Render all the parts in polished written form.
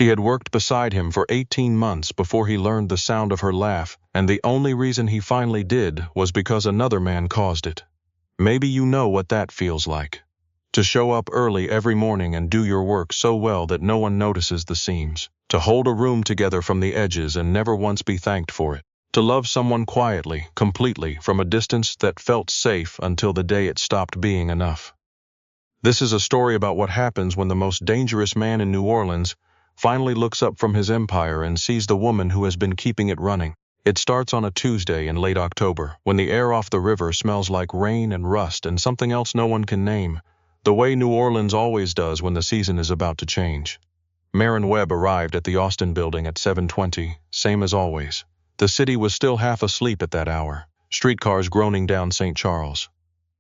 She had worked beside him for 18 months before he learned the sound of her laugh, and the only reason he finally did was because another man caused it. Maybe you know what that feels like. To show up early every morning and do your work so well that no one notices the seams. To hold a room together from the edges and never once be thanked for it. To love someone quietly, completely, from a distance that felt safe until the day it stopped being enough. This is a story about what happens when the most dangerous man in New Orleans finally looks up from his empire and sees the woman who has been keeping it running. It starts on a Tuesday in late October, when the air off the river smells like rain and rust and something else no one can name, the way New Orleans always does when the season is about to change. Marin Webb arrived at the Austin building at 7:20, same as always. The city was still half asleep at that hour, streetcars groaning down St. Charles.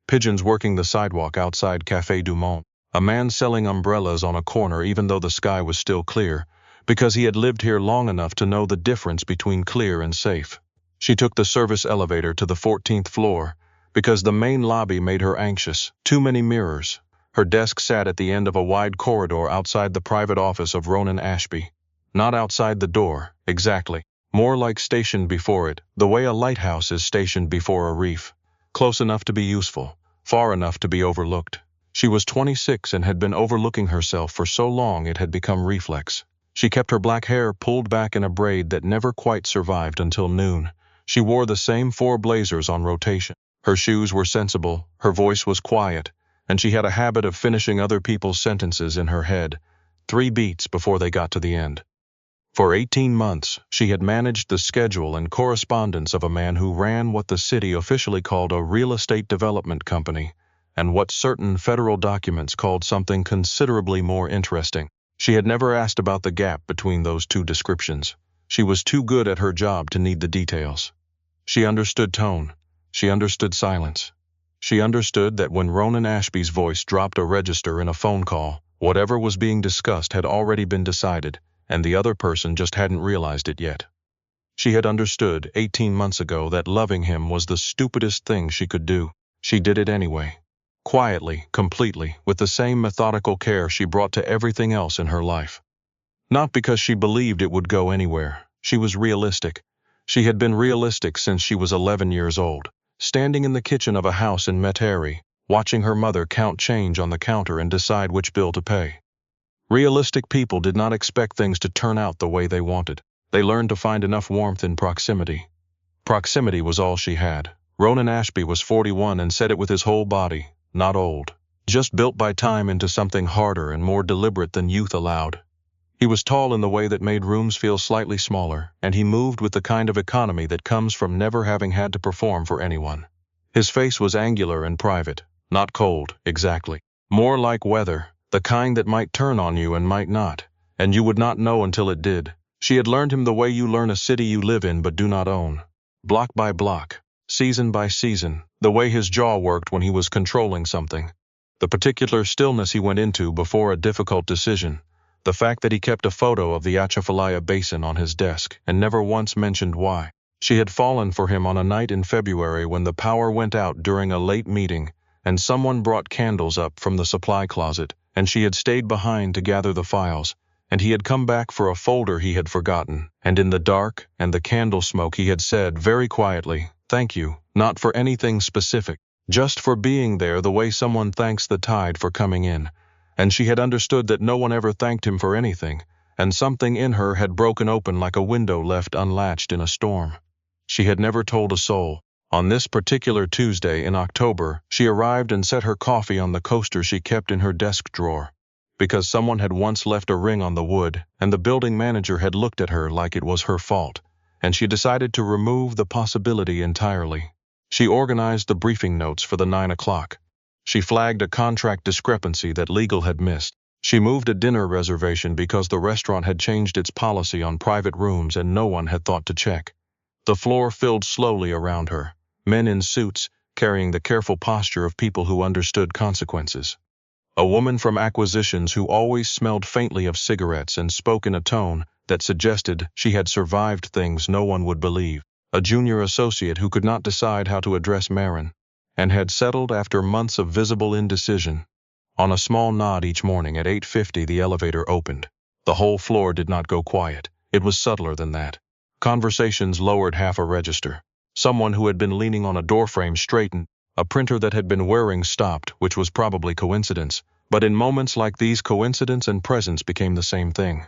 Pigeons working the sidewalk outside Café du Monde. A man selling umbrellas on a corner even though the sky was still clear, because he had lived here long enough to know the difference between clear and safe. She took the service elevator to the 14th floor, because the main lobby made her anxious. Too many mirrors. Her desk sat at the end of a wide corridor outside the private office of Ronan Ashby. Not outside the door, exactly. More like stationed before it, the way a lighthouse is stationed before a reef. Close enough to be useful, far enough to be overlooked. She was 26 and had been overlooking herself for so long it had become reflex. She kept her black hair pulled back in a braid that never quite survived until noon. She wore the same 4 blazers on rotation. Her shoes were sensible, her voice was quiet, and she had a habit of finishing other people's sentences in her head, 3 beats before they got to the end. For 18 months, she had managed the schedule and correspondence of a man who ran what the city officially called a real estate development company, and what certain federal documents called something considerably more interesting. She had never asked about the gap between those two descriptions. She was too good at her job to need the details. She understood tone. She understood silence. She understood that when Ronan Ashby's voice dropped a register in a phone call, whatever was being discussed had already been decided, and the other person just hadn't realized it yet. She had understood 18 months ago that loving him was the stupidest thing she could do. She did it anyway. Quietly, completely, with the same methodical care she brought to everything else in her life. Not because she believed it would go anywhere. She was realistic. She had been realistic since she was 11 years old, standing in the kitchen of a house in Metairie, watching her mother count change on the counter and decide which bill to pay. Realistic people did not expect things to turn out the way they wanted. They learned to find enough warmth in proximity. Proximity was all she had. Ronan Ashby was 41 and said it with his whole body. Not old. Just built by time into something harder and more deliberate than youth allowed. He was tall in the way that made rooms feel slightly smaller, and he moved with the kind of economy that comes from never having had to perform for anyone. His face was angular and private, not cold, exactly. More like weather, the kind that might turn on you and might not, and you would not know until it did. She had learned him the way you learn a city you live in but do not own. Block by block. Season by season, the way his jaw worked when he was controlling something. The particular stillness he went into before a difficult decision. The fact that he kept a photo of the Atchafalaya Basin on his desk and never once mentioned why. She had fallen for him on a night in February when the power went out during a late meeting and someone brought candles up from the supply closet, and she had stayed behind to gather the files, and he had come back for a folder he had forgotten, and in the dark and the candle smoke he had said very quietly, "Thank you, not for anything specific, just for being there the way someone thanks the tide for coming in." And she had understood that no one ever thanked him for anything, and something in her had broken open like a window left unlatched in a storm. She had never told a soul. On this particular Tuesday in October, she arrived and set her coffee on the coaster she kept in her desk drawer, because someone had once left a ring on the wood, and the building manager had looked at her like it was her fault, and she decided to remove the possibility entirely. She organized the briefing notes for the 9 o'clock. She flagged a contract discrepancy that legal had missed. She moved a dinner reservation because the restaurant had changed its policy on private rooms and no one had thought to check. The floor filled slowly around her, men in suits, carrying the careful posture of people who understood consequences. A woman from acquisitions who always smelled faintly of cigarettes and spoke in a tone that suggested she had survived things no one would believe. A junior associate who could not decide how to address Marin, and had settled after months of visible indecision. On a small nod each morning at 8:50 the elevator opened. The whole floor did not go quiet. It was subtler than that. Conversations lowered half a register. Someone who had been leaning on a doorframe straightened. A printer that had been whirring stopped, which was probably coincidence. But in moments like these, coincidence and presence became the same thing.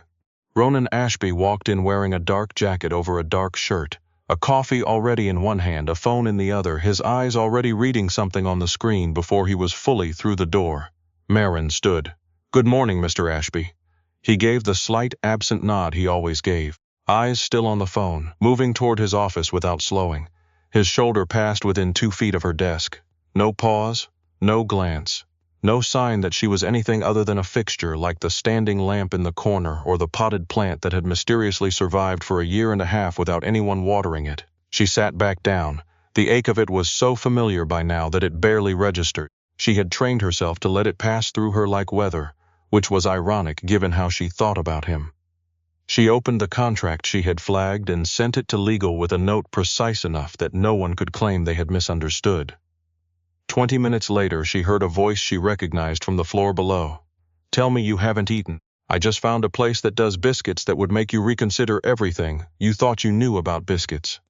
Ronan Ashby walked in wearing a dark jacket over a dark shirt, a coffee already in one hand, a phone in the other, his eyes already reading something on the screen before he was fully through the door. Marin stood. "Good morning, Mr. Ashby." He gave the slight, absent nod he always gave, eyes still on the phone, moving toward his office without slowing. His shoulder passed within 2 feet of her desk. No pause, no glance. No sign that she was anything other than a fixture like the standing lamp in the corner or the potted plant that had mysteriously survived for a year and a half without anyone watering it. She sat back down. The ache of it was so familiar by now that it barely registered. She had trained herself to let it pass through her like weather, which was ironic given how she thought about him. She opened the contract she had flagged and sent it to legal with a note precise enough that no one could claim they had misunderstood. 20 minutes later, she heard a voice she recognized from the floor below. "Tell me you haven't eaten. I just found a place that does biscuits that would make you reconsider everything you thought you knew about biscuits."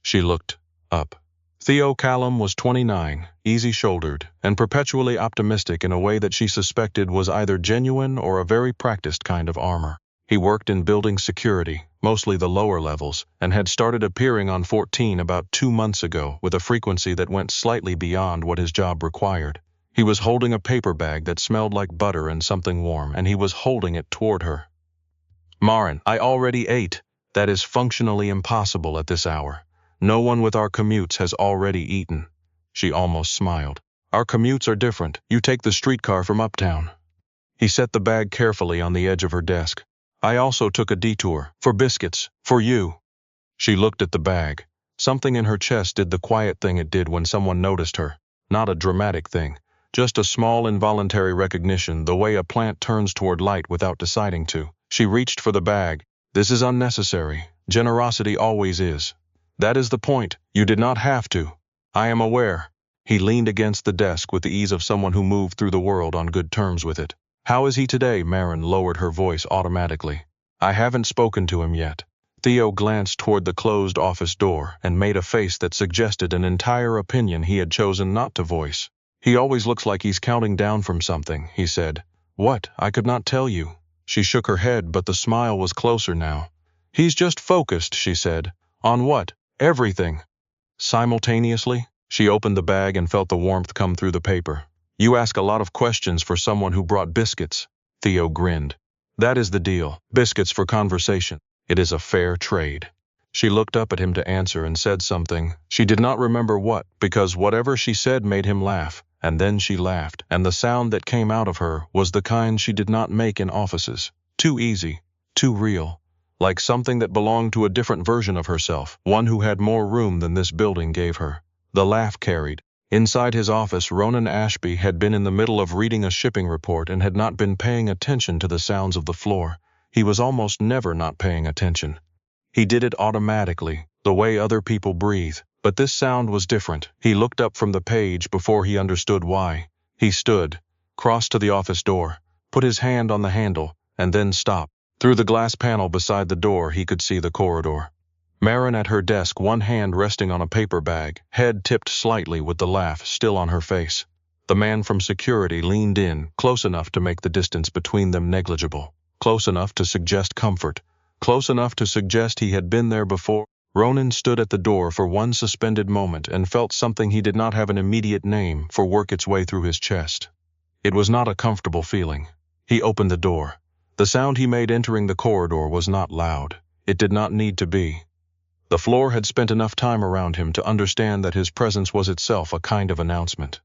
She looked up. Theo Callum was 29, easy-shouldered, and perpetually optimistic in a way that she suspected was either genuine or a very practiced kind of armor. He worked in building security, mostly the lower levels, and had started appearing on 14 about 2 months ago with a frequency that went slightly beyond what his job required. He was holding a paper bag that smelled like butter and something warm, and he was holding it toward her. "Marin, I already ate. That is functionally impossible at this hour. No one with our commutes has already eaten." She almost smiled. "Our commutes are different. You take the streetcar from uptown." He set the bag carefully on the edge of her desk. "I also took a detour. For biscuits. For you." She looked at the bag. Something in her chest did the quiet thing it did when someone noticed her. Not a dramatic thing. Just a small involuntary recognition, the way a plant turns toward light without deciding to. She reached for the bag. "This is unnecessary. Generosity always is." "That is the point. You did not have to." "I am aware." He leaned against the desk with the ease of someone who moved through the world on good terms with it. "How is he today?" Marin lowered her voice automatically. "I haven't spoken to him yet." Theo glanced toward the closed office door and made a face that suggested an entire opinion he had chosen not to voice. "He always looks like he's counting down from something," he said. "What? I could not tell you." She shook her head, but the smile was closer now. "He's just focused," she said. "On what? Everything." Simultaneously, she opened the bag and felt the warmth come through the paper. "You ask a lot of questions for someone who brought biscuits." Theo grinned. "That is the deal. Biscuits for conversation. It is a fair trade." She looked up at him to answer and said something. She did not remember what, because whatever she said made him laugh, and then she laughed, and the sound that came out of her was the kind she did not make in offices. Too easy, too real. Like something that belonged to a different version of herself, one who had more room than this building gave her. The laugh carried. Inside his office, Ronan Ashby had been in the middle of reading a shipping report and had not been paying attention to the sounds of the floor. He was almost never not paying attention. He did it automatically, the way other people breathe. But this sound was different. He looked up from the page before he understood why. He stood, crossed to the office door, put his hand on the handle, and then stopped. Through the glass panel beside the door, he could see the corridor. Marin at her desk, one hand resting on a paper bag, head tipped slightly with the laugh still on her face. The man from security leaned in, close enough to make the distance between them negligible, close enough to suggest comfort, close enough to suggest he had been there before. Ronan stood at the door for one suspended moment and felt something he did not have an immediate name for work its way through his chest. It was not a comfortable feeling. He opened the door. The sound he made entering the corridor was not loud. It did not need to be. The floor had spent enough time around him to understand that his presence was itself a kind of announcement.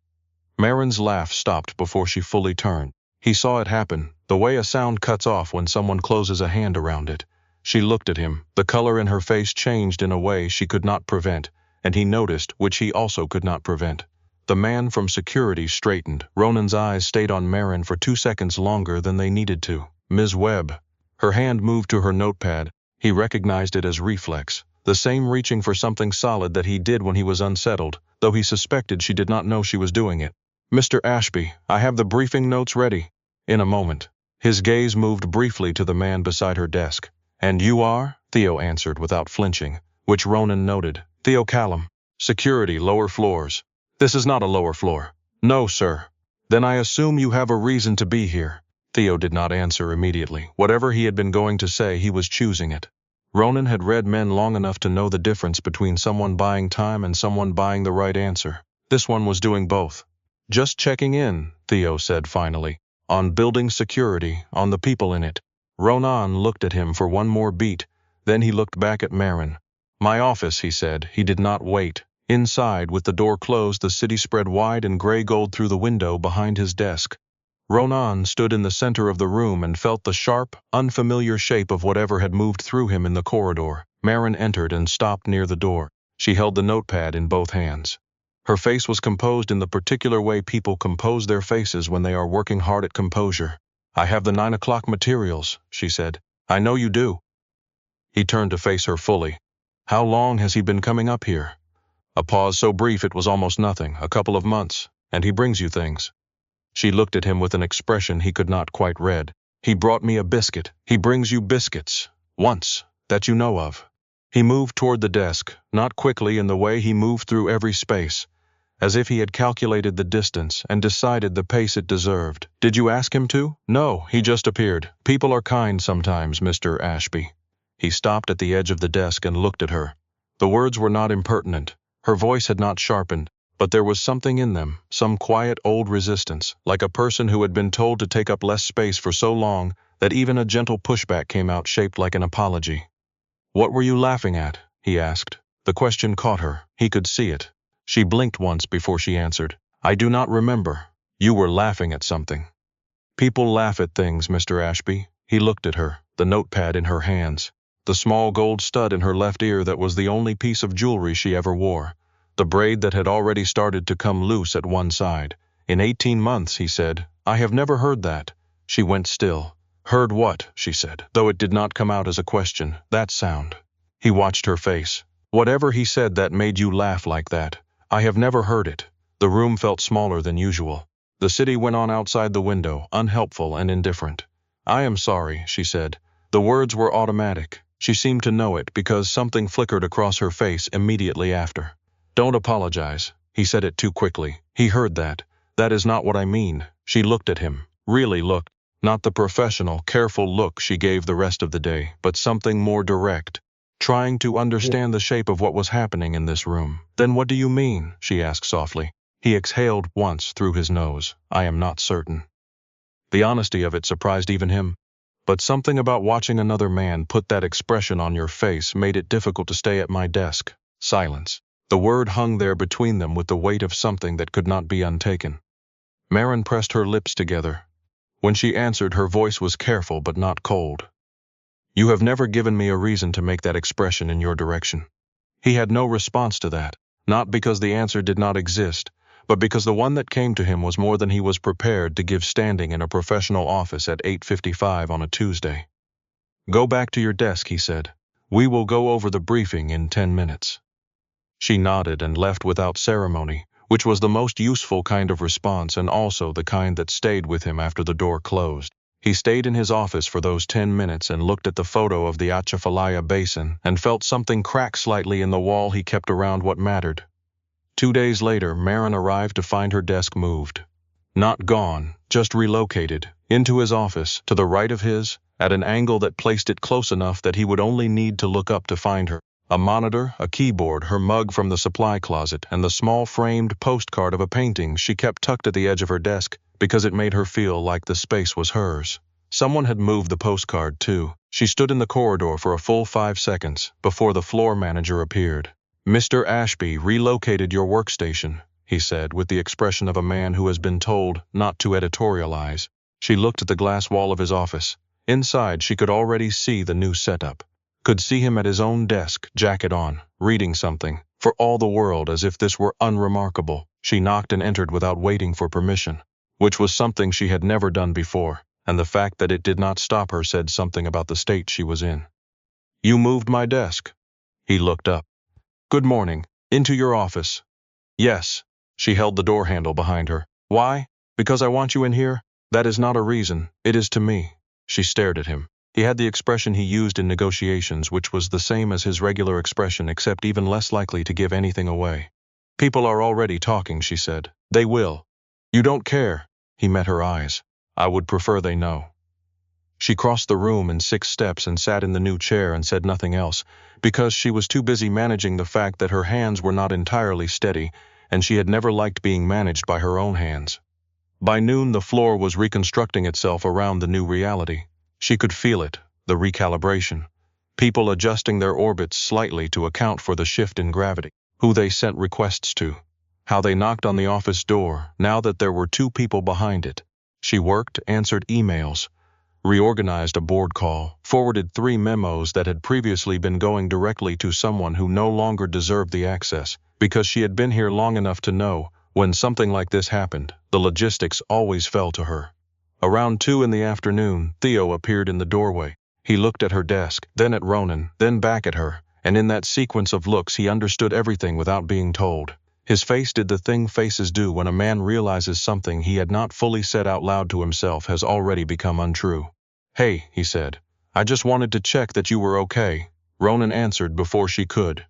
Marin's laugh stopped before she fully turned. He saw it happen, the way a sound cuts off when someone closes a hand around it. She looked at him. The color in her face changed in a way she could not prevent, and he noticed, which he also could not prevent. The man from security straightened. Ronan's eyes stayed on Marin for 2 seconds longer than they needed to. "Ms. Webb." Her hand moved to her notepad. He recognized it as reflex. The same reaching for something solid that he did when he was unsettled, though he suspected she did not know she was doing it. "Mr. Ashby, I have the briefing notes ready." "In a moment." His gaze moved briefly to the man beside her desk. "And you are?" Theo answered without flinching, which Ronan noted. "Theo Callum. Security, lower floors." "This is not a lower floor." "No, sir." "Then I assume you have a reason to be here." Theo did not answer immediately. Whatever he had been going to say, he was choosing it. Ronan had read men long enough to know the difference between someone buying time and someone buying the right answer. This one was doing both. "Just checking in," Theo said finally. "On building security, on the people in it." Ronan looked at him for one more beat, then he looked back at Marin. "My office," he said. He did not wait. Inside, with the door closed, the city spread wide and gray gold through the window behind his desk. Ronan stood in the center of the room and felt the sharp, unfamiliar shape of whatever had moved through him in the corridor. Marin entered and stopped near the door. She held the notepad in both hands. Her face was composed in the particular way people compose their faces when they are working hard at composure. "I have the 9 o'clock materials," she said. "I know you do." He turned to face her fully. "How long has he been coming up here?" A pause so brief it was almost nothing. "A couple of months. And he brings you things." She looked at him with an expression he could not quite read. "He brought me a biscuit." "He brings you biscuits. Once. That you know of." He moved toward the desk, not quickly in the way he moved through every space, as if he had calculated the distance and decided the pace it deserved. "Did you ask him to?" "No, he just appeared. People are kind sometimes, Mr. Ashby." He stopped at the edge of the desk and looked at her. The words were not impertinent. Her voice had not sharpened, but there was something in them, some quiet old resistance, like a person who had been told to take up less space for so long that even a gentle pushback came out shaped like an apology. "What were you laughing at?" he asked. The question caught her. He could see it. She blinked once before she answered. "I do not remember." "You were laughing at something." "People laugh at things, Mr. Ashby." He looked at her, the notepad in her hands, the small gold stud in her left ear that was the only piece of jewelry she ever wore, the braid that had already started to come loose at one side. "In 18 months, he said. "I have never heard that." She went still. "Heard what?" she said, though it did not come out as a question. "That sound." He watched her face. "Whatever he said that made you laugh like that. I have never heard it." The room felt smaller than usual. The city went on outside the window, unhelpful and indifferent. "I am sorry," she said. The words were automatic. She seemed to know it because something flickered across her face immediately after. "Don't apologize." He said it too quickly. He heard that. "That is not what I mean." She looked at him. Really looked. Not the professional, careful look she gave the rest of the day, but something more direct. Trying to understand the shape of what was happening in this room. "Then what do you mean?" she asked softly. He exhaled once through his nose. "I am not certain." The honesty of it surprised even him. But something about watching another man put that expression on your face made it difficult to stay at my desk. Silence. The word hung there between them with the weight of something that could not be untaken. Marin pressed her lips together. When she answered, her voice was careful but not cold. "You have never given me a reason to make that expression in your direction." He had no response to that, not because the answer did not exist, but because the one that came to him was more than he was prepared to give standing in a professional office at 8:55 on a Tuesday. "Go back to your desk," he said. "We will go over the briefing in 10 minutes. She nodded and left without ceremony, which was the most useful kind of response and also the kind that stayed with him after the door closed. He stayed in his office for those 10 minutes and looked at the photo of the Atchafalaya Basin and felt something crack slightly in the wall he kept around what mattered. 2 days later, Marin arrived to find her desk moved. Not gone, just relocated, into his office, to the right of his, at an angle that placed it close enough that he would only need to look up to find her. A monitor, a keyboard, her mug from the supply closet, and the small framed postcard of a painting she kept tucked at the edge of her desk because it made her feel like the space was hers. Someone had moved the postcard, too. She stood in the corridor for a full 5 seconds before the floor manager appeared. "Mr. Ashby relocated your workstation," he said with the expression of a man who has been told not to editorialize. She looked at the glass wall of his office. Inside, she could already see the new setup. Could see him at his own desk, jacket on, reading something, for all the world as if this were unremarkable. She knocked and entered without waiting for permission, which was something she had never done before, and the fact that it did not stop her said something about the state she was in. "You moved my desk." He looked up. "Good morning. Into your office." "Yes." She held the door handle behind her. "Why? Because I want you in here?" That is not a reason, it is to me. She stared at him. He had the expression he used in negotiations, which was the same as his regular expression except even less likely to give anything away. People are already talking, she said. They will. You don't care. He met her eyes. I would prefer they know. She crossed the room in 6 steps and sat in the new chair and said nothing else, because she was too busy managing the fact that her hands were not entirely steady, and she had never liked being managed by her own hands. By noon, the floor was reconstructing itself around the new reality. She could feel it, the recalibration. People adjusting their orbits slightly to account for the shift in gravity. Who they sent requests to. How they knocked on the office door, now that there were 2 people behind it. She worked, answered emails, reorganized a board call, forwarded 3 memos that had previously been going directly to someone who no longer deserved the access, because she had been here long enough to know, when something like this happened, the logistics always fell to her. Around 2 in the afternoon, Theo appeared in the doorway. He looked at her desk, then at Ronan, then back at her, and in that sequence of looks he understood everything without being told. His face did the thing faces do when a man realizes something he had not fully said out loud to himself has already become untrue. Hey, he said. I just wanted to check that you were okay. Ronan answered before she could.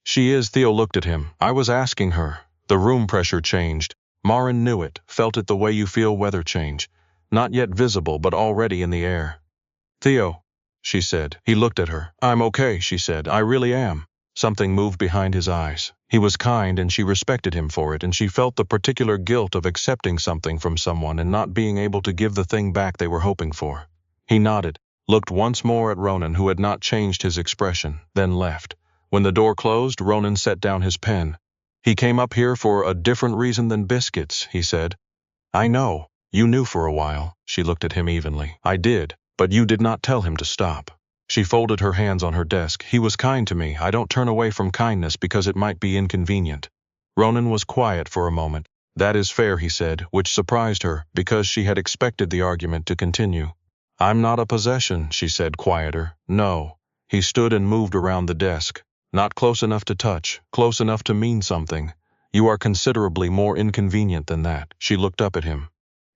She is, Theo looked at him. I was asking her. The room pressure changed. Marin knew it, felt it the way you feel weather change. Not yet visible, but already in the air. Theo, she said. He looked at her. I'm okay, she said. I really am. Something moved behind his eyes. He was kind and she respected him for it, and she felt the particular guilt of accepting something from someone and not being able to give the thing back they were hoping for. He nodded, looked once more at Ronan, who had not changed his expression, then left. When the door closed, Ronan set down his pen. He came up here for a different reason than biscuits, he said. I know. You knew for a while. She looked at him evenly. I did, but you did not tell him to stop. She folded her hands on her desk. He was kind to me. I don't turn away from kindness because it might be inconvenient. Ronan was quiet for a moment. That is fair, he said, which surprised her, because she had expected the argument to continue. I'm not a possession, she said, quieter. No. He stood and moved around the desk. Not close enough to touch, close enough to mean something. You are considerably more inconvenient than that. She looked up at him.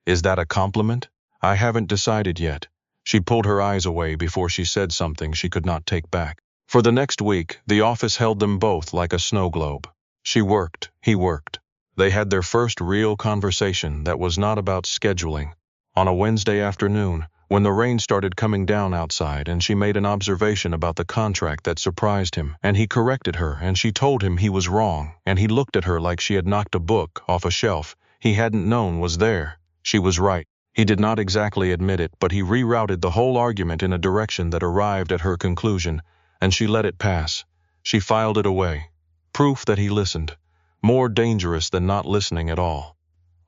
Is that a compliment? I haven't decided yet. She pulled her eyes away before she said something she could not take back. For the next week, the office held them both like a snow globe. She worked, he worked. They had their first real conversation that was not about scheduling. On a Wednesday afternoon, when the rain started coming down outside and she made an observation about the contract that surprised him, and he corrected her and she told him he was wrong, and he looked at her like she had knocked a book off a shelf he hadn't known was there. She was right. He did not exactly admit it, but he rerouted the whole argument in a direction that arrived at her conclusion, and she let it pass. She filed it away. Proof that he listened. More dangerous than not listening at all.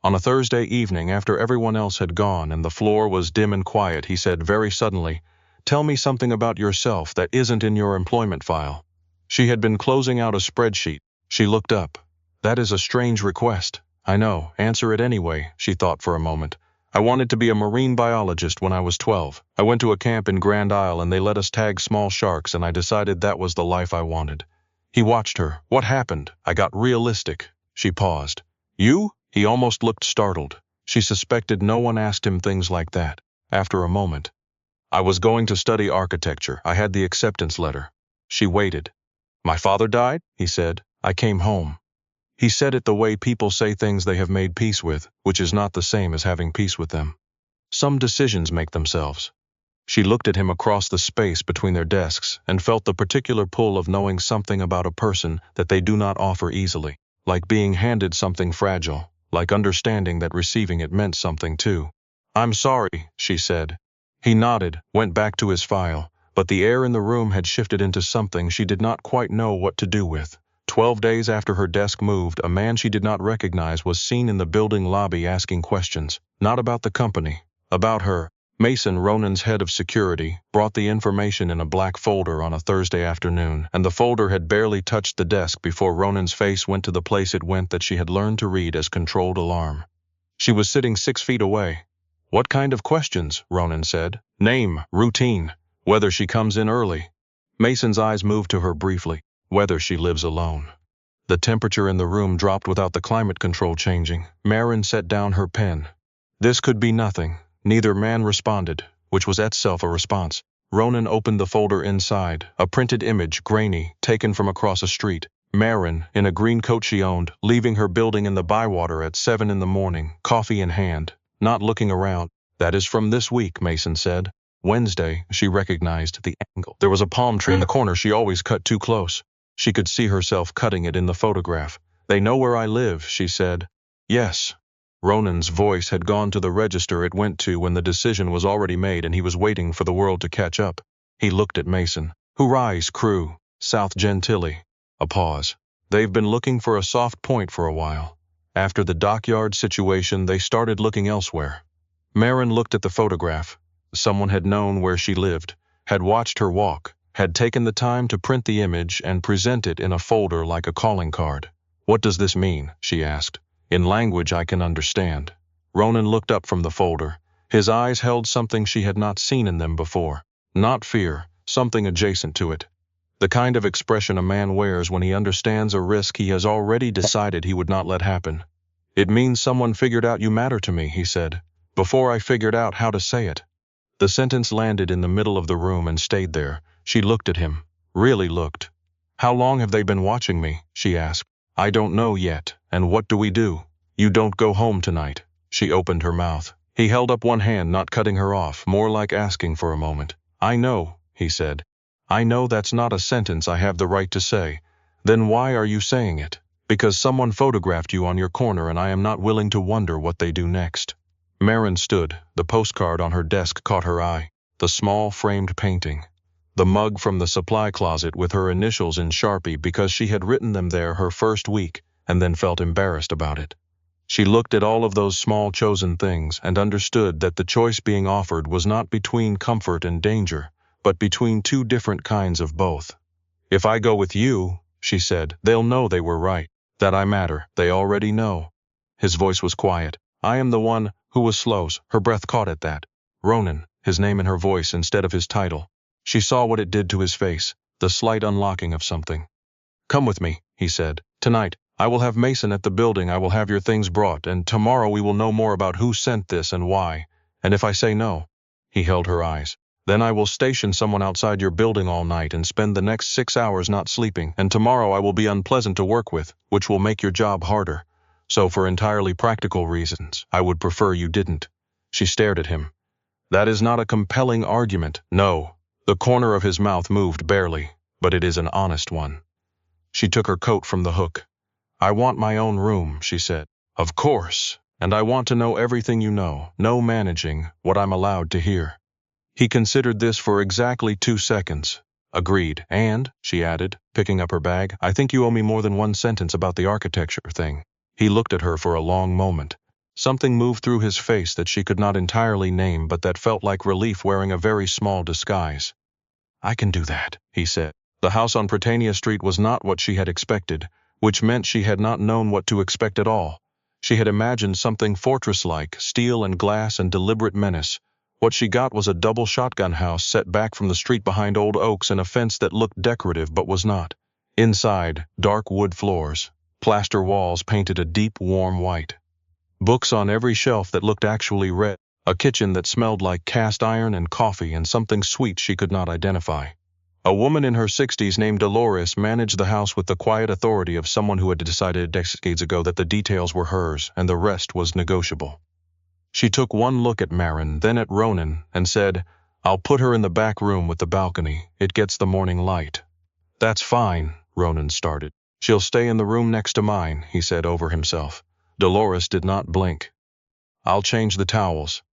On a Thursday evening, after everyone else had gone and the floor was dim and quiet, he said very suddenly, "Tell me something about yourself that isn't in your employment file." She had been closing out a spreadsheet. She looked up. That is a strange request. I know. Answer it anyway, she thought for a moment. I wanted to be a marine biologist when I was 12. I went to a camp in Grand Isle and they let us tag small sharks, and I decided that was the life I wanted. He watched her. What happened? I got realistic. She paused. You? He almost looked startled. She suspected no one asked him things like that. After a moment. I was going to study architecture. I had the acceptance letter. She waited. My father died? He said. I came home. He said it the way people say things they have made peace with, which is not the same as having peace with them. Some decisions make themselves. She looked at him across the space between their desks and felt the particular pull of knowing something about a person that they do not offer easily, like being handed something fragile, like understanding that receiving it meant something too. I'm sorry, she said. He nodded, went back to his file, but the air in the room had shifted into something she did not quite know what to do with. 12 days after her desk moved, a man she did not recognize was seen in the building lobby asking questions, not about the company, about her. Mason, Ronan's head of security, brought the information in a black folder on a Thursday afternoon, and the folder had barely touched the desk before Ronan's face went to the place it went that she had learned to read as controlled alarm. She was sitting 6 feet away. What kind of questions? Ronan said. Name, routine, whether she comes in early. Mason's eyes moved to her briefly. Whether she lives alone. The temperature in the room dropped without the climate control changing. Marin set down her pen. This could be nothing. Neither man responded, which was itself a response. Ronan opened the folder inside, a printed image, grainy, taken from across a street. Marin, in a green coat she owned, leaving her building in the Bywater at 7 in the morning, coffee in hand, not looking around. That is from this week, Mason said. Wednesday, she recognized the angle. There was a palm tree in the corner she always cut too close. She could see herself cutting it in the photograph. They know where I live, she said. Yes. Ronan's voice had gone to the register it went to when the decision was already made and he was waiting for the world to catch up. He looked at Mason. Hurrahs, crew. South Gentilly. A pause. They've been looking for a soft point for a while. After the dockyard situation, they started looking elsewhere. Marin looked at the photograph. Someone had known where she lived, had watched her walk, had taken the time to print the image and present it in a folder like a calling card. What does this mean? She asked. In language I can understand. Ronan looked up from the folder. His eyes held something she had not seen in them before. Not fear, something adjacent to it. The kind of expression a man wears when he understands a risk he has already decided he would not let happen. It means someone figured out you matter to me, he said, before I figured out how to say it. The sentence landed in the middle of the room and stayed there. She looked at him. Really looked. How long have they been watching me? She asked. I don't know yet. And what do we do? You don't go home tonight. She opened her mouth. He held up one hand, not cutting her off, more like asking for a moment. I know, he said. I know that's not a sentence I have the right to say. Then why are you saying it? Because someone photographed you on your corner and I am not willing to wonder what they do next. Marin stood. The postcard on her desk caught her eye. The small framed painting. The mug from the supply closet with her initials in Sharpie because she had written them there her first week and then felt embarrassed about it. She looked at all of those small chosen things and understood that the choice being offered was not between comfort and danger, but between two different kinds of both. If I go with you, she said, they'll know they were right, that I matter, they already know. His voice was quiet. I am the one who was slow. Her breath caught at that. Ronan, his name in her voice instead of his title. She saw what it did to his face, the slight unlocking of something. Come with me, he said. Tonight, I will have Mason at the building, I will have your things brought, and tomorrow we will know more about who sent this and why. And if I say no, he held her eyes, then I will station someone outside your building all night and spend the next 6 hours not sleeping, and tomorrow I will be unpleasant to work with, which will make your job harder. So for entirely practical reasons, I would prefer you didn't. She stared at him. That is not a compelling argument. No. The corner of his mouth moved barely, but it is an honest one. She took her coat from the hook. I want my own room, she said. Of course, and I want to know everything you know, no managing, what I'm allowed to hear. He considered this for exactly 2 seconds. Agreed, and, she added, picking up her bag, I think you owe me more than one sentence about the architecture thing. He looked at her for a long moment. Something moved through his face that she could not entirely name, but that felt like relief wearing a very small disguise. I can do that, he said. The house on Britannia Street was not what she had expected, which meant she had not known what to expect at all. She had imagined something fortress-like, steel and glass and deliberate menace. What she got was a double shotgun house set back from the street behind old oaks and a fence that looked decorative but was not. Inside, dark wood floors, plaster walls painted a deep, warm white. Books on every shelf that looked actually red, a kitchen that smelled like cast iron and coffee and something sweet she could not identify. A woman in her 60s named Dolores managed the house with the quiet authority of someone who had decided decades ago that the details were hers and the rest was negotiable. She took one look at Marin, then at Ronan, and said, I'll put her in the back room with the balcony. It gets the morning light. That's fine, Ronan started. She'll stay in the room next to mine, he said over himself. Dolores did not blink. I'll change the towels.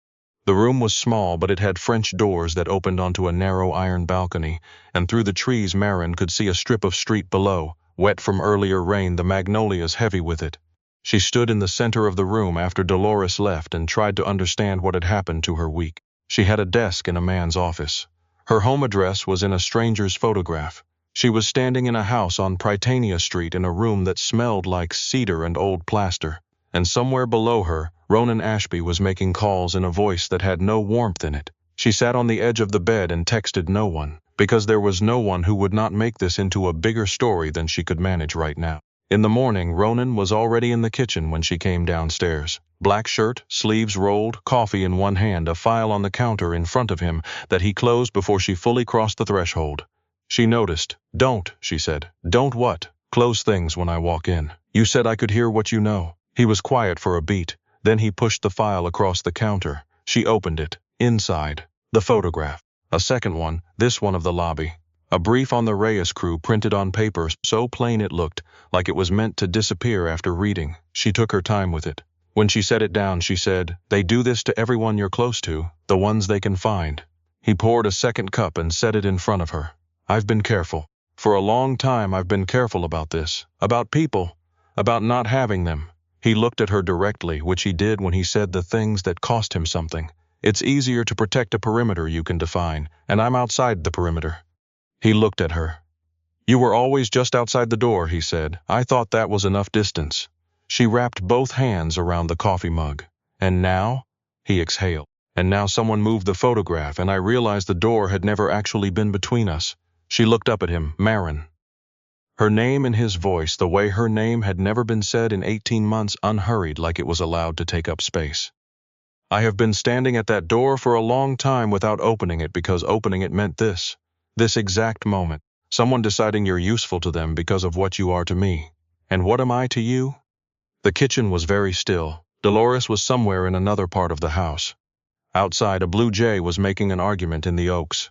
The room was small, but it had French doors that opened onto a narrow iron balcony, and through the trees Marin could see a strip of street below, wet from earlier rain, the magnolias heavy with it. She stood in the center of the room after Dolores left and tried to understand what had happened to her week. She had a desk in a man's office. Her home address was in a stranger's photograph. She was standing in a house on Britannia Street in a room that smelled like cedar and old plaster. And somewhere below her, Ronan Ashby was making calls in a voice that had no warmth in it. She sat on the edge of the bed and texted no one, because there was no one who would not make this into a bigger story than she could manage right now. In the morning, Ronan was already in the kitchen when she came downstairs. Black shirt, sleeves rolled, coffee in one hand, a file on the counter in front of him that he closed before she fully crossed the threshold. She noticed. "Don't," she said. "Don't what?" "Close things when I walk in. You said I could hear what you know." He was quiet for a beat. Then he pushed the file across the counter. She opened it. Inside, the photograph. A second one, this one of the lobby. A brief on the Reyes crew printed on paper, so plain it looked like it was meant to disappear after reading. She took her time with it. When she set it down, she said, "They do this to everyone you're close to, the ones they can find." He poured a second cup and set it in front of her. "I've been careful. For a long time I've been careful about this. About people. About not having them." He looked at her directly, which he did when he said the things that cost him something. "It's easier to protect a perimeter you can define, and I'm outside the perimeter." He looked at her. "You were always just outside the door," he said. "I thought that was enough distance." She wrapped both hands around the coffee mug. "And now?" He exhaled. "And now someone moved the photograph, and I realized the door had never actually been between us." She looked up at him. "Marin." Her name in his voice, the way her name had never been said in 18 months, unhurried, like it was allowed to take up space. "I have been standing at that door for a long time without opening it, because opening it meant this. This exact moment. Someone deciding you're useful to them because of what you are to me. And what am I to you?" The kitchen was very still. Dolores was somewhere in another part of the house. Outside, a blue jay was making an argument in the oaks.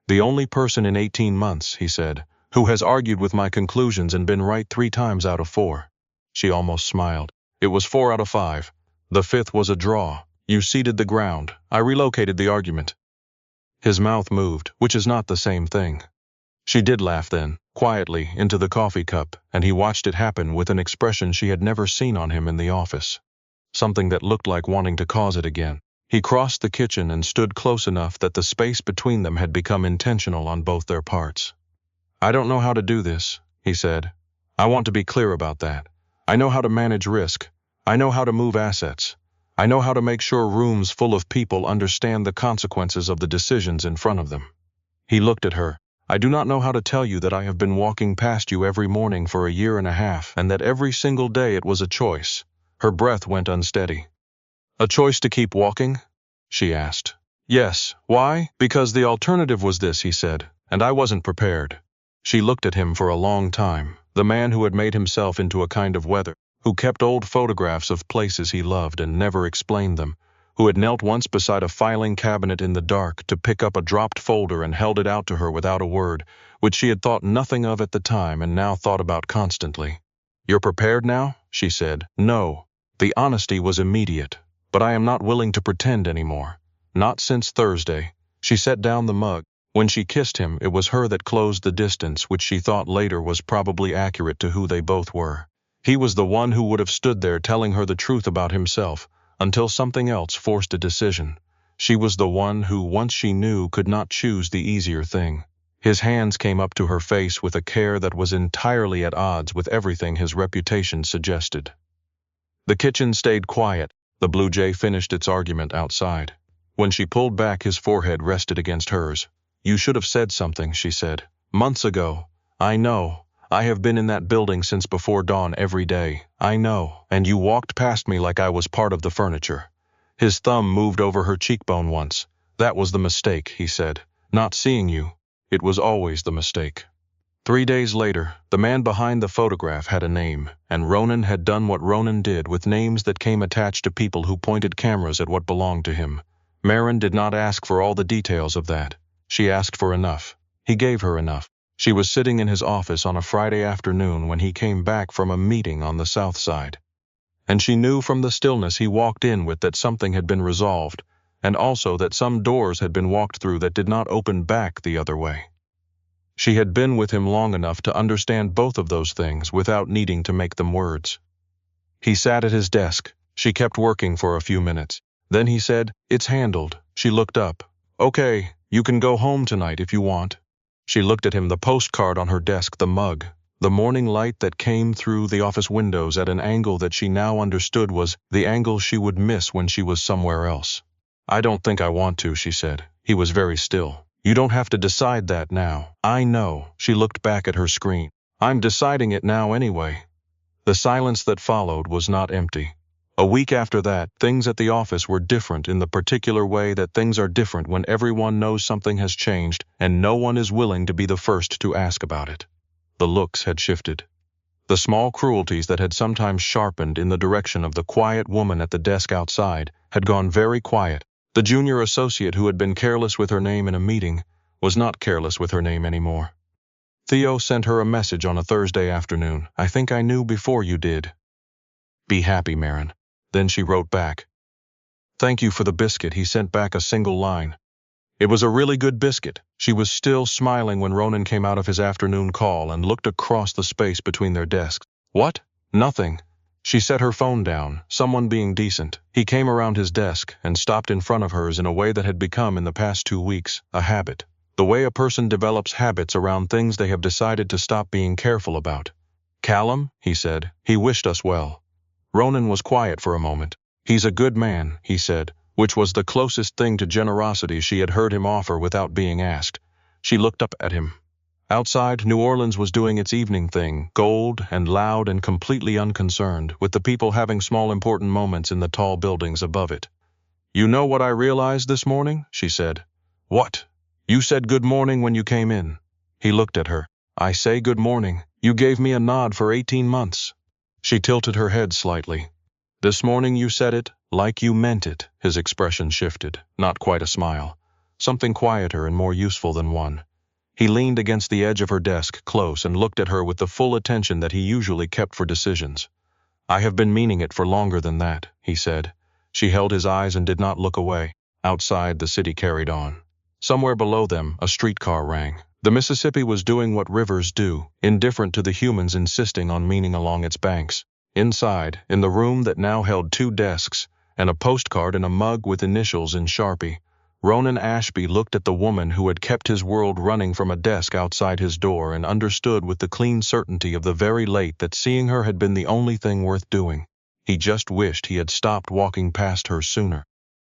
"The only person in 18 months, he said, who has argued with my conclusions and been right 3 times out of 4. She almost smiled. "It was 4 out of 5. The 5th was a draw. You ceded the ground. I relocated the argument." His mouth moved, which is not the same thing. She did laugh then, quietly, into the coffee cup, and he watched it happen with an expression she had never seen on him in the office. Something that looked like wanting to cause it again. He crossed the kitchen and stood close enough that the space between them had become intentional on both their parts. "I don't know how to do this," he said. "I want to be clear about that. I know how to manage risk. I know how to move assets. I know how to make sure rooms full of people understand the consequences of the decisions in front of them." He looked at her. "I do not know how to tell you that I have been walking past you every morning for a year and a half, and that every single day it was a choice." Her breath went unsteady. "A choice to keep walking?" she asked. "Yes. Why? Because the alternative was this," he said, "and I wasn't prepared." She looked at him for a long time, the man who had made himself into a kind of weather, who kept old photographs of places he loved and never explained them, who had knelt once beside a filing cabinet in the dark to pick up a dropped folder and held it out to her without a word, which she had thought nothing of at the time and now thought about constantly. "You're prepared now?" she said. "No." The honesty was immediate. "But I am not willing to pretend anymore. Not since Thursday." She set down the mug. When she kissed him, it was her that closed the distance, which she thought later was probably accurate to who they both were. He was the one who would have stood there telling her the truth about himself, until something else forced a decision. She was the one who, once she knew, could not choose the easier thing. His hands came up to her face with a care that was entirely at odds with everything his reputation suggested. The kitchen stayed quiet. The blue jay finished its argument outside. When she pulled back, his forehead rested against hers. "You should have said something," she said. "Months ago." "I know. I have been in that building since before dawn every day. I know. And you walked past me like I was part of the furniture." His thumb moved over her cheekbone once. "That was the mistake," he said. "Not seeing you. It was always the mistake." 3 days later, the man behind the photograph had a name, and Ronan had done what Ronan did with names that came attached to people who pointed cameras at what belonged to him. Marin did not ask for all the details of that. She asked for enough. He gave her enough. She was sitting in his office on a Friday afternoon when he came back from a meeting on the south side. And she knew from the stillness he walked in with that something had been resolved, and also that some doors had been walked through that did not open back the other way. She had been with him long enough to understand both of those things without needing to make them words. He sat at his desk. She kept working for a few minutes. Then he said, "It's handled." She looked up. "Okay, you can go home tonight if you want." She looked at him, the postcard on her desk, the mug, the morning light that came through the office windows at an angle that she now understood was the angle she would miss when she was somewhere else. "I don't think I want to," she said. He was very still. "You don't have to decide that now." "I know." She looked back at her screen. "I'm deciding it now anyway." The silence that followed was not empty. A week after that, things at the office were different in the particular way that things are different when everyone knows something has changed and no one is willing to be the first to ask about it. The looks had shifted. The small cruelties that had sometimes sharpened in the direction of the quiet woman at the desk outside had gone very quiet. The junior associate who had been careless with her name in a meeting was not careless with her name anymore. Theo sent her a message on a Thursday afternoon. "I think I knew before you did. Be happy, Marin." Then she wrote back. "Thank you for the biscuit." He sent back a single line. It was a really good biscuit. She was still smiling when Ronan came out of his afternoon call and looked across the space between their desks. "What?" "Nothing." She set her phone down, someone being decent. He came around his desk and stopped in front of hers in a way that had become, in the past 2 weeks, a habit. The way a person develops habits around things they have decided to stop being careful about. "Callum," he said, "he wished us well." Ronan was quiet for a moment. "He's a good man," he said, which was the closest thing to generosity she had heard him offer without being asked. She looked up at him. Outside, New Orleans was doing its evening thing, gold and loud and completely unconcerned, with the people having small important moments in the tall buildings above it. "You know what I realized this morning?" she said. "What?" "You said good morning when you came in." He looked at her. "I say good morning. You gave me a nod for 18 months. She tilted her head slightly. "This morning you said it like you meant it." His expression shifted, not quite a smile. Something quieter and more useful than one. He leaned against the edge of her desk, close, and looked at her with the full attention that he usually kept for decisions. "I have been meaning it for longer than that," he said. She held his eyes and did not look away. Outside, the city carried on. Somewhere below them, a streetcar rang. The Mississippi was doing what rivers do, indifferent to the humans insisting on meaning along its banks. Inside, in the room that now held 2 desks, and a postcard and a mug with initials in Sharpie, Ronan Ashby looked at the woman who had kept his world running from a desk outside his door and understood with the clean certainty of the very late that seeing her had been the only thing worth doing. He just wished he had stopped walking past her sooner.